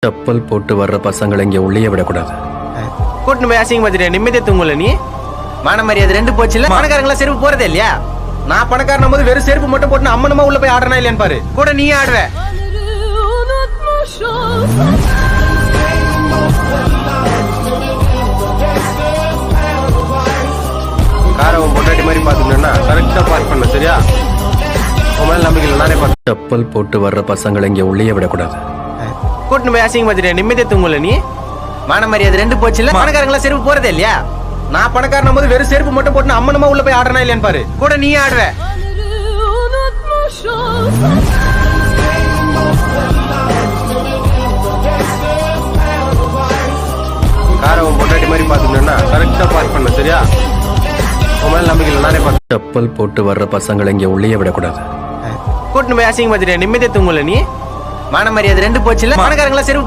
செப்பல் போட்டு வர்ற பசங்களை இங்க உள்ளே விடக்கூடாது. கூட்டின்னு போய் அசிங்க பார்த்துட்டு நிம்மதியா தூங்கல நீ. மான மரியாதை ரெண்டு போச்சு இல்ல. பணக்காரங்களா செருப்பு போறதே இல்லையா? நான் பணக்காரன் போது வெறும் செருப்பு மட்டும் போட்டு அம்மனமா உள்ள போய் ஆடுறனா இல்லையான்னு பாரு. கூட நீ ஆடுவ. காரவன் பொண்டாட்டி மாதிரி பாத்துக்கணும்னா கரெக்டா பார்க் பண்ண சரியா? உன் மேல நம்பிக்கை நானே பார்த்து. செப்பல் போட்டு வர்ற பசங்களை இங்க உள்ளே விடக்கூடாது. கூட்டின்னு போய் அசிங்க பார்த்துட்டு நிம்மதியா தூங்கல நீ. மான மரியாதை ரெண்டு போச்சு இல்ல. பணக்காரங்களா செருப்பு போறதே இல்லையா? நான் பணக்காரன் போது வெறும் செருப்பு மட்டும் போட்டு அம்மனமா உள்ள போய் ஆடுறனா இல்லையான்னு பாரு. கூட நீ ஆடுவ. காரவன் பொண்டாட்டி மாதிரி பாத்துக்கணும்னா கரெக்டா பார்க் பண்ண சரியா? உன் மேல நம்பிக்கை நானே பார்த்து. செப்பல் போட்டு வர்ற பசங்களை இங்க உள்ளே விடக்கூடாது. கூட்டின்னு போய் அசிங்க பார்த்துட்டு நிம்மதியா தூங்கல நீ. மான மரியாதை ரெண்டு போச்சு இல்ல. பணக்காரங்களா செருப்பு